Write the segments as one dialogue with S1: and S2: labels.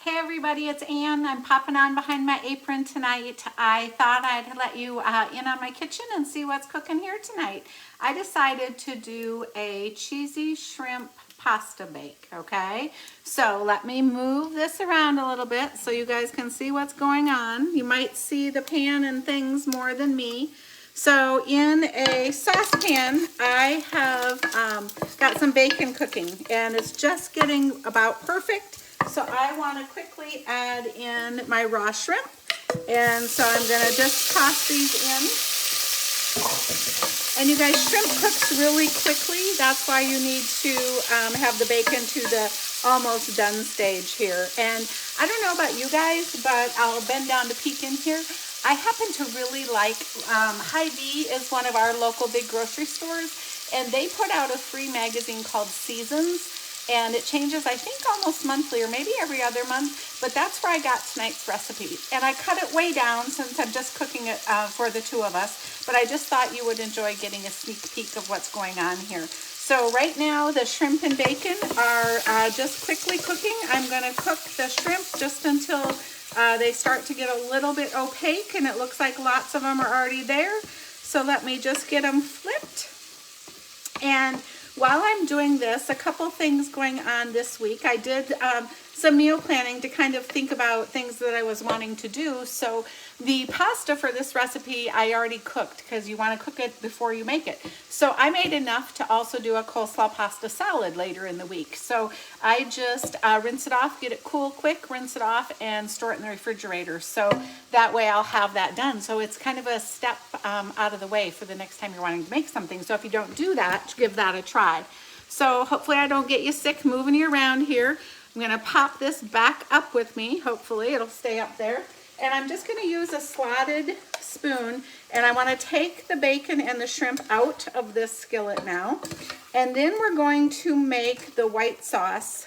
S1: Hey everybody, it's Ann. I'm popping on behind my apron tonight. I thought I'd let you in on my kitchen and see what's cooking here tonight. I decided to do a cheesy shrimp pasta bake, okay? So let me move this around a little bit so you guys can see what's going on. You might see the pan and things more than me. So in a saucepan, I have got some bacon cooking and it's just getting about perfect. So I want to quickly add in my raw shrimp. And so I'm going to just toss these in. And you guys, shrimp cooks really quickly. That's why you need to have the bacon to the almost done stage here. And I don't know about you guys, but I'll bend down to peek in here. I happen to really like Hy-Vee is one of our local big grocery stores, and they put out a free magazine called Seasons. And it changes, I think, almost monthly or maybe every other month. But that's where I got tonight's recipe. And I cut it way down since I'm just cooking it for the two of us. But I just thought you would enjoy getting a sneak peek of what's going on here. So right now, the shrimp and bacon are just quickly cooking. I'm going to cook the shrimp just until they start to get a little bit opaque. And it looks like lots of them are already there. So let me just get them flipped. And while I'm doing this, a couple things going on this week. I did some meal planning to kind of think about things that I was wanting to do. So the pasta for this recipe I already cooked because you want to cook it before you make it. So I made enough to also do a coleslaw pasta salad later in the week. So I just rinse it off, get it cool quick, rinse it off, and store it in the refrigerator. So that way I'll have that done. So it's kind of a step out of the way for the next time you're wanting to make something. So if you don't do that, give that a try. So hopefully I don't get you sick moving you around here. I'm going to pop this back up with me. Hopefully it'll stay up there. And I'm just going to use a slotted spoon, and I want to take the bacon and the shrimp out of this skillet now. And then we're going to make the white sauce,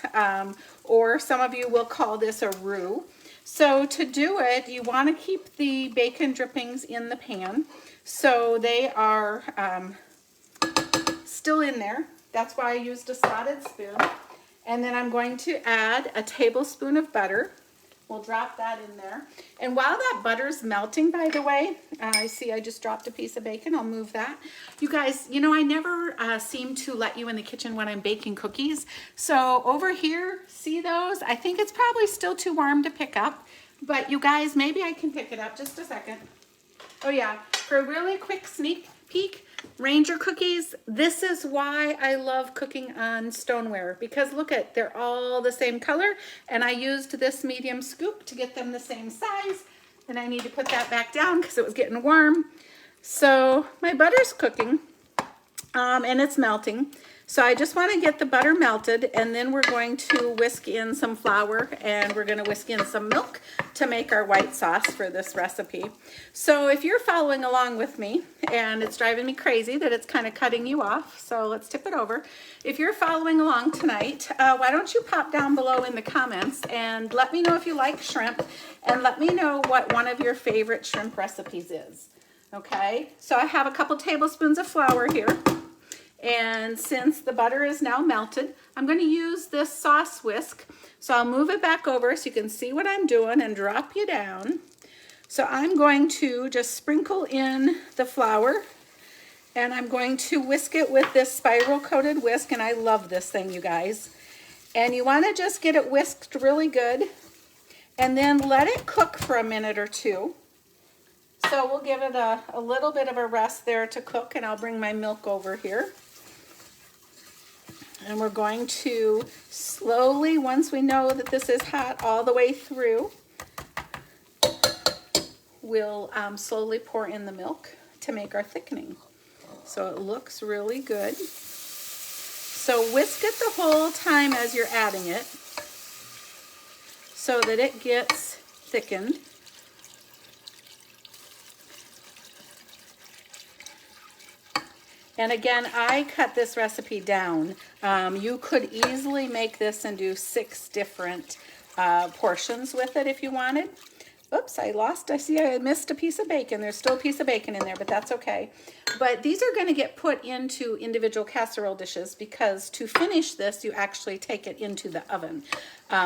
S1: or some of you will call this a roux. So to do it, you want to keep the bacon drippings in the pan so they are still in there. That's why I used a slotted spoon. And then I'm going to add a tablespoon of butter. We'll drop that in there. And while that butter's melting, by the way, I see I just dropped a piece of bacon. I'll move that. You guys, you know, I never seem to let you in the kitchen when I'm baking cookies. So over here, see those? I think it's probably still too warm to pick up. But you guys, maybe I can pick it up. Just a second. Oh yeah, for a really quick sneak peek, Ranger cookies, this is why I love cooking on stoneware, because look at, they're all the same color, and I used this medium scoop to get them the same size, and I need to put that back down because it was getting warm. So my butter's cooking, and it's melting. So I just want to get the butter melted, and then we're going to whisk in some flour, and we're going to whisk in some milk to make our white sauce for this recipe. So if you're following along with me, and it's driving me crazy that it's kind of cutting you off, so let's tip it over. If you're following along tonight, why don't you pop down below in the comments and let me know if you like shrimp, and let me know what one of your favorite shrimp recipes is. Okay, so I have a couple tablespoons of flour here. And since the butter is now melted, I'm going to use this sauce whisk. So I'll move it back over so you can see what I'm doing and drop you down. So I'm going to just sprinkle in the flour, and I'm going to whisk it with this spiral coated whisk. And I love this thing, you guys. And you want to just get it whisked really good, and then let it cook for a minute or two. So we'll give it a little bit of a rest there to cook, and I'll bring my milk over here. And we're going to slowly, once we know that this is hot all the way through, we'll slowly pour in the milk to make our thickening. So it looks really good. So whisk it the whole time as you're adding it so that it gets thickened. And again, I cut this recipe down. You could easily make this and do 6 different portions with it if you wanted. Oops, I see I missed a piece of bacon. There's still a piece of bacon in there, but that's okay. But these are going to get put into individual casserole dishes because to finish this, you actually take it into the oven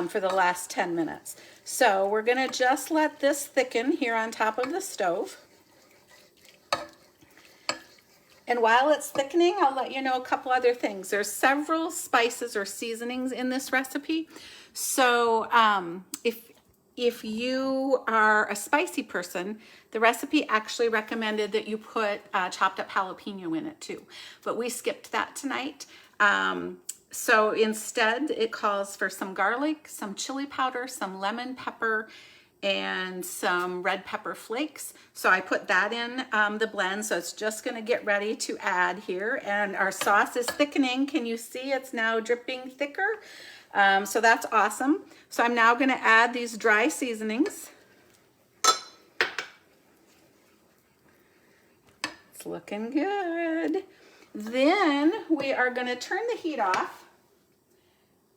S1: for the last 10 minutes. So we're going to just let this thicken here on top of the stove. And while it's thickening, I'll let you know a couple other things. There's several spices or seasonings in this recipe. So if you are a spicy person, the recipe actually recommended that you put chopped up jalapeno in it too. But we skipped that tonight. So instead, it calls for some garlic, some chili powder, some lemon pepper, and some red pepper flakes. So I put that in the blend. So it's just going to get ready to add here. And our sauce is thickening. Can you see it's now dripping thicker? So that's awesome. So I'm now going to add these dry seasonings. It's looking good. Then we are going to turn the heat off.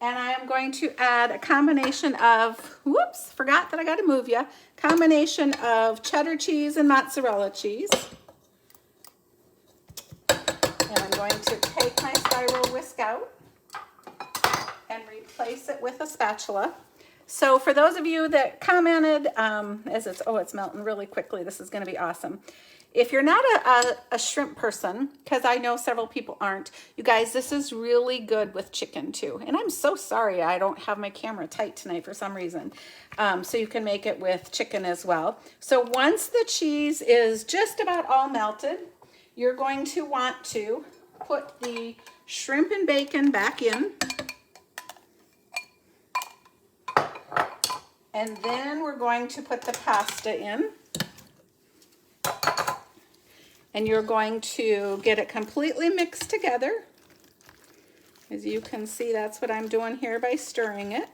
S1: And I am going to add a combination of, whoops, forgot that I got to move you, combination of cheddar cheese and mozzarella cheese. And I'm going to take my spiral whisk out and replace it with a spatula. So for those of you that commented, it's melting really quickly. This is going to be awesome. If you're not a shrimp person, because I know several people aren't, you guys, this is really good with chicken too. And I'm so sorry I don't have my camera tight tonight for some reason. So you can make it with chicken as well. So once the cheese is just about all melted, you're going to want to put the shrimp and bacon back in. And then we're going to put the pasta in. And you're going to get it completely mixed together. As you can see, that's what I'm doing here by stirring it.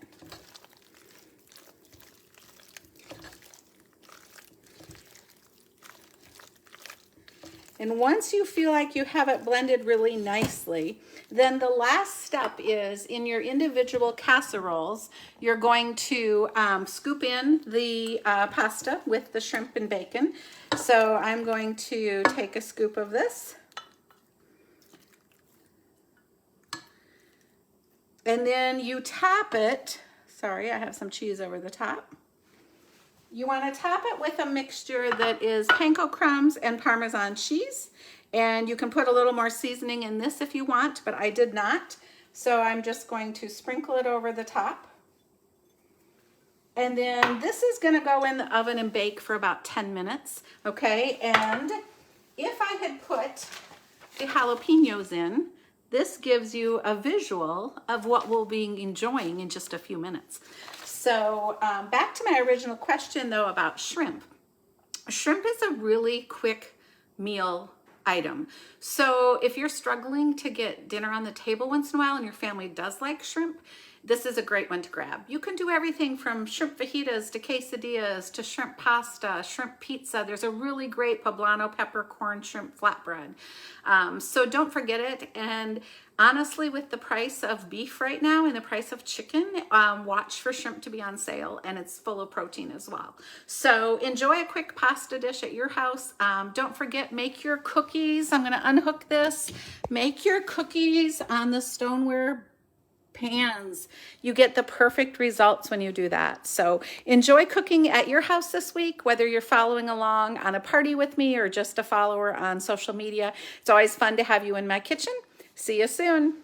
S1: And once you feel like you have it blended really nicely, then the last step is in your individual casseroles, you're going to scoop in the pasta with the shrimp and bacon. So I'm going to take a scoop of this. And then you top it. Sorry, I have some cheese over the top. You want to top it with a mixture that is panko crumbs and Parmesan cheese. And you can put a little more seasoning in this if you want, but I did not. So I'm just going to sprinkle it over the top. And then this is going to go in the oven and bake for about 10 minutes, okay? And if I had put the jalapenos in, this gives you a visual of what we'll be enjoying in just a few minutes. So back to my original question though about shrimp. Shrimp is a really quick meal item. So if you're struggling to get dinner on the table once in a while and your family does like shrimp, this is a great one to grab. You can do everything from shrimp fajitas to quesadillas to shrimp pasta, shrimp pizza. There's a really great poblano peppercorn shrimp flatbread. So don't forget it. And honestly, with the price of beef right now and the price of chicken, watch for shrimp to be on sale, and it's full of protein as well. So enjoy a quick pasta dish at your house. Don't forget, make your cookies. I'm gonna unhook this. Make your cookies on the stoneware pans. You get the perfect results when you do that. So enjoy cooking at your house this week, whether you're following along on a party with me or just a follower on social media. It's always fun to have you in my kitchen. See you soon.